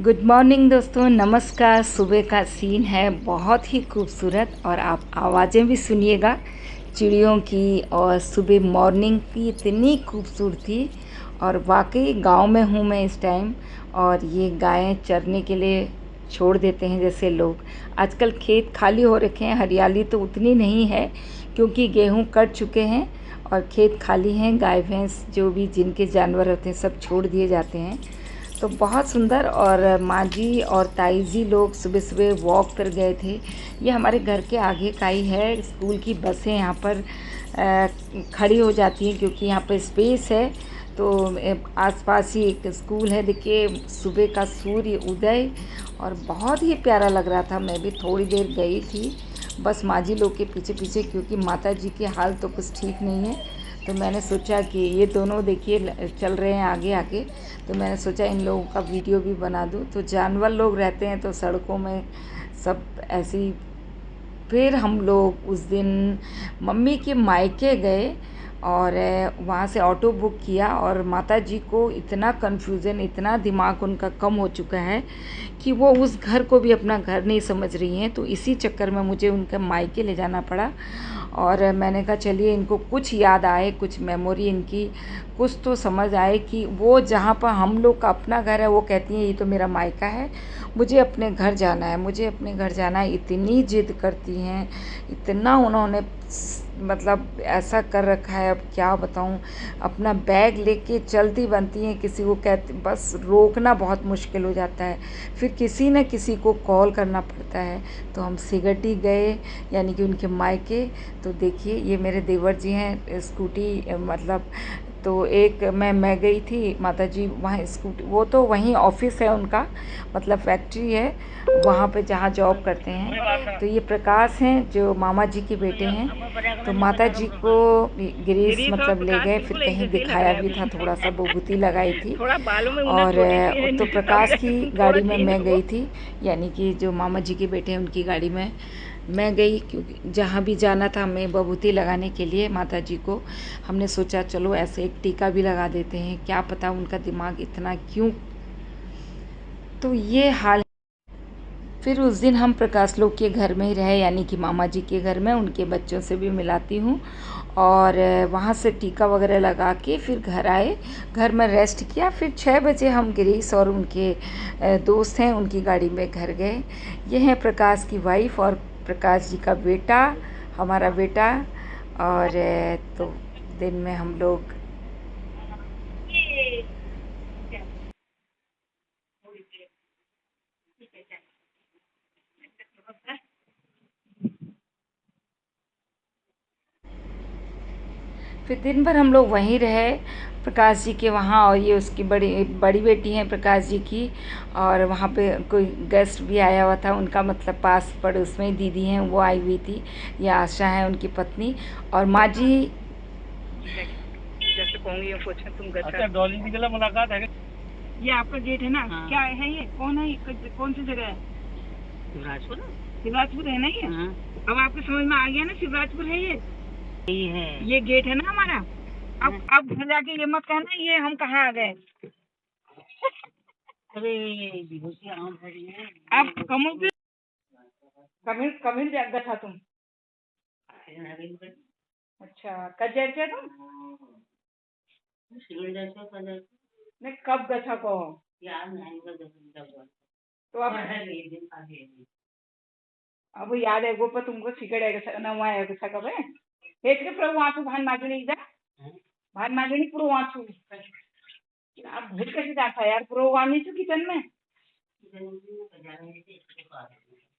Good morning दोस्तों, नमस्कार। सुबह का सीन है बहुत ही खूबसूरत और आप आवाज़ें भी सुनिएगा चिड़ियों की। और सुबह मॉर्निंग की इतनी खूबसूरती। और वाकई गांव में हूँ मैं इस टाइम। और ये गायें चरने के लिए छोड़ देते हैं जैसे लोग। आजकल खेत खाली हो रखे हैं, हरियाली तो उतनी नहीं है क्योंकि गेहूँ कट चुके हैं और खेत खाली हैं। गाय भैंस जो भी जिनके जानवर होते हैं सब छोड़ दिए जाते हैं। तो बहुत सुंदर। और माँ जी और ताई जी लोग सुबह सुबह वॉक पर गए थे। ये हमारे घर के आगे का ही है। स्कूल की बसें यहाँ पर खड़ी हो जाती हैं क्योंकि यहाँ पर स्पेस है। तो आसपास ही एक स्कूल है। देखिए सुबह का सूर्य उदय और बहुत ही प्यारा लग रहा था। मैं भी थोड़ी देर गई थी बस माँ जी लोग के पीछे पीछे, क्योंकि माता जी के हाल तो कुछ ठीक नहीं है। तो मैंने सोचा कि ये दोनों देखिए चल रहे हैं आगे आगे, तो मैंने सोचा इन लोगों का वीडियो भी बना दूँ। तो जानवर लोग रहते हैं तो सड़कों में सब ऐसे ही। फिर हम लोग उस दिन मम्मी के मायके गए और वहाँ से ऑटो बुक किया। और माता जी को इतना कन्फ्यूज़न, इतना दिमाग उनका कम हो चुका है कि वो उस घर को भी अपना घर नहीं समझ रही हैं। तो इसी चक्कर में मुझे उनके मायके ले जाना पड़ा। और मैंने कहा चलिए इनको कुछ याद आए, कुछ मेमोरी इनकी कुछ तो समझ आए कि वो जहाँ पर हम लोग का अपना घर है वो कहती हैं ये तो मेरा मायका है, मुझे अपने घर जाना है, मुझे अपने घर जाना है। इतनी ज़िद करती हैं, इतना उन्होंने मतलब ऐसा कर रखा है, अब क्या बताऊँ। अपना बैग लेके चलती बनती हैं, किसी को कहती बस रोकना बहुत मुश्किल हो जाता है। फिर किसी न किसी को कॉल करना पड़ता है। तो हम सिगटी गए यानी कि उनके मायके। तो देखिए ये मेरे देवर जी हैं, स्कूटी मतलब तो एक मैं गई थी। माता जी वहाँ स्कूटी, वो तो वहीं ऑफिस है उनका, मतलब फैक्ट्री है वहाँ पे जहाँ जॉब करते हैं। तो ये प्रकाश हैं जो मामा जी के बेटे हैं। तो माता जी को गिरीश मतलब ले गए, फिर कहीं दिखाया भी था, थोड़ा सा विभूति लगाई थी। थोड़ा बालों में उन्नत और छोटी सी है तो नीचे प्रकाश समझ की थोड़ा गाड़ी में चेंज मैं हुआ। गई थी, यानी कि जो मामा जी के बेटे हैं उनकी गाड़ी में मैं गई। क्योंकि जहाँ भी जाना था हमें विभूति लगाने के लिए माता जी को, हमने सोचा चलो ऐसे एक टीका भी लगा देते हैं, क्या पता उनका दिमाग इतना क्यों। तो ये हाल। फिर उस दिन हम प्रकाश लोग के घर में ही रहे, यानी कि मामा जी के घर में। उनके बच्चों से भी मिलाती हूँ। और वहाँ से टीका वगैरह लगा के फिर घर आए, घर में रेस्ट किया। फिर 6 बजे हम गिरीश और उनके दोस्त हैं उनकी गाड़ी में घर गए। ये हैं प्रकाश की वाइफ और प्रकाश जी का बेटा, हमारा बेटा। और तो दिन में हम लोग फिर दिन भर हम लोग वहीं रहे प्रकाश जी के वहाँ। और ये उसकी बड़ी बड़ी बेटी हैं प्रकाश जी की। और वहाँ पे कोई गेस्ट भी आया हुआ था उनका, मतलब पास पड़ोस में दीदी हैं वो आई हुई थी। ये आशा है उनकी पत्नी। और माँ जी। जैसे कहूँगी ये पूछे तुम गए अच्छा डॉली जी के लिए मुलाकात है। ये आपका गेट है ना? हाँ। क्या है ये? कौन है? कौन सी जगह है? शिवराजपुर। शिवराजपुर है ना ये? हाँ। अब आपके समझ में आ गया ना शिवराजपुर है ये? यही है। ये गेट है ना हमारा। अब घर जाके ये मत कहना ये हम कहाँ आ गए। अरे अब कमो भी कमिल कमिल गया था तुम। अच्छा कब जाए तुम? नहीं कब गया था को याद नहीं तो अब याद है वो पर तुमको सिगड़ है ना वहाँ है कसा कब है हेच के प्रभु वाचू भान मागणी जा भान मागणी पुरो वाचू आप भेट कैसे जाता यार पुरो वाणी चू किचन में।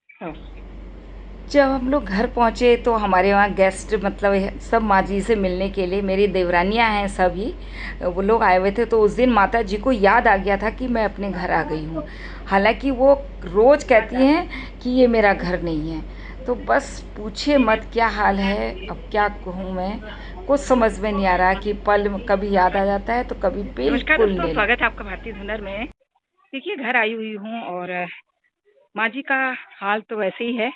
हाँ। जब हम लोग घर पहुँचे तो हमारे वहाँ गेस्ट मतलब सब माँ जी से मिलने के लिए, मेरी देवरानियाँ हैं सभी, वो लोग आए हुए थे। तो उस दिन माता जी को याद आ गया था कि मैं अपने घर आ गई हूँ। हालांकि वो रोज़ कहती हैं कि ये मेरा घर नहीं है। तो बस पूछिए मत क्या हाल है, अब क्या कहूँ मैं। कुछ समझ में नहीं आ रहा कि पल कभी याद आ जाता है तो कभी नमस्कार बिल्कुल दोस्तों, नहीं। स्वागत है आपका भारतीय हुनर में। देखिए घर आई हुई हूँ और माँ जी का हाल तो वैसे ही है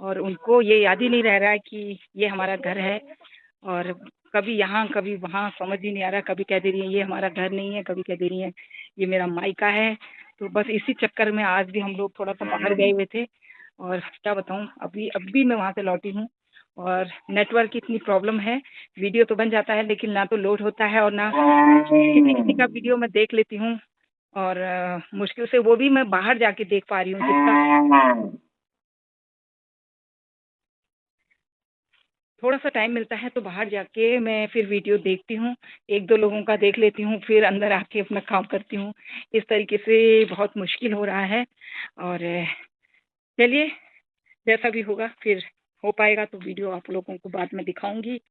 और उनको ये याद ही नहीं रह रहा है कि ये हमारा घर है। और कभी यहाँ कभी वहाँ समझ ही नहीं आ रहा। कभी कह दे रही है ये हमारा घर नहीं है, कभी कह दे रही है ये मेरा मायका है। तो बस इसी चक्कर में आज भी हम लोग थोड़ा सा बाहर गए हुए थे, और क्या बताऊँ, अभी मैं वहाँ से लौटी हूँ और नेटवर्क की इतनी प्रॉब्लम है। वीडियो तो बन जाता है लेकिन ना तो लोड होता है और ना किसी किसी का वीडियो मैं देख लेती हूँ, और मुश्किल से वो भी मैं बाहर जाके देख पा रही हूँ जिसका थोड़ा-सा टाइम मिलता है तो बाहर जाके मैं फिर वीडियो देखती हूँ, 1-2 लोगों का देख लेती हूँ, फिर अंदर आके अपना काम करती हूँ। इस तरीके से बहुत मुश्किल हो रहा है, और चलिए, जैसा भी होगा फिर हो पाएगा तो वीडियो आप लोगों को बाद में दिखाऊँगी।